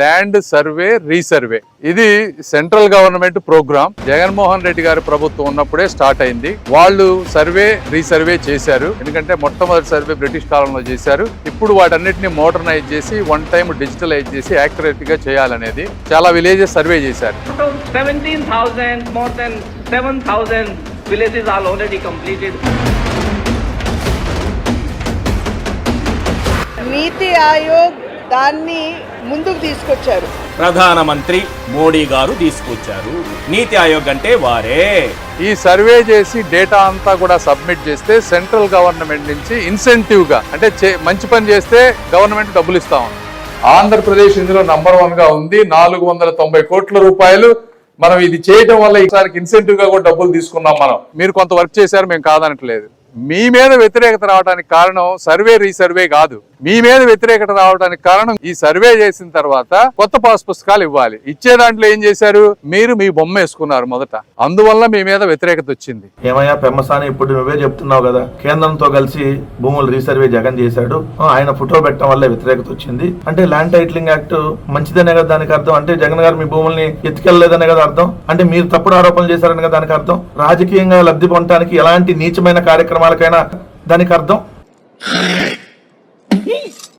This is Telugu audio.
Land survey resurvey. ఇది central government program. Jaganmohan Reddy గారి ప్రభుత్వం ఉన్నప్పుడే స్టార్ట్ అయింది. వాళ్ళు సర్వే రీసర్వే చేశారు. ఎందుకంటే మొట్టమొదటి సర్వే బ్రిటిష్ కాలంలో చేశారు. ఇప్పుడు వాటన్నిటిని మోడర్నైజ్ చేసి వన్ టైం డిజిటలైజ్ చేసి యాక్యురేట్ గా చేయాలనేది చాలా విలేజెస్ సర్వే చేశారు. 17,000 more than 7,000 villages are already completed. నీతి ఆయోగ్ దాన్ని ముందుకు తీసుకొచ్చారు. ప్రధానమంత్రి మోడీ గారు తీసుకొచ్చారు. నీతి ఆయోగ్ అంటే వారే. ఈ సర్వే చేసి డేటా అంతా కూడా సబ్మిట్ చేస్తే సెంట్రల్ గవర్నమెంట్ నుంచి ఇన్సెంటివ్ గా అంటే మంచి పని చేస్తే గవర్నమెంట్ డబ్బులు ఇస్తా ఉంది. ఆంధ్రప్రదేశ్ ఇందులో నంబర్ 1 గా ఉంది. 490 కోట్ల రూపాయలు మనం ఇది చేయడం వల్ల ఈసారికి ఇన్సెంటివ్ గా కూడా డబ్బులు తీసుకున్నాం. మీరు కొంత వర్క్ చేశారు, మేము కాదనట్లేదు. మీ మీద వ్యతిరేకత రావడానికి కారణం సర్వే రీసర్వే కాదు. మీ మీద వ్యతిరేకత రావడానికి కారణం ఈ సర్వే చేసిన తర్వాత కొత్త పాస్ పుస్తకాలు ఇవ్వాలి. ఇచ్చే దాంట్లో ఏం చేశారు, మీరు మీ బొమ్మ వేసుకున్నారు మొదట. అందువల్ల మీ మీద వ్యతిరేకత వచ్చింది. ఏమయ్యా పెమ్మసాని, ఇప్పుడు నువ్వే చెప్తున్నావు కదా కేంద్రంతో కలిసి భూములు రీసర్వే జగన్ చేశాడు, ఆయన ఫోటో పెట్టడం వల్ల వ్యతిరేకత వచ్చింది అంటే ల్యాండ్ టైటిలింగ్ యాక్ట్ మంచిదనే కదా దానికి అర్థం. అంటే జగన్ గారు మీ భూముల్ని ఎత్తుకెళ్లలేదనే కదా అర్థం. అంటే మీరు తప్పుడు ఆరోపణలు చేశారని కదా దానికి అర్థం. రాజకీయంగా లబ్ధి పొందడానికి ఎలాంటి నీచమైన కార్యక్రమాలకైనా దానికి అర్థం.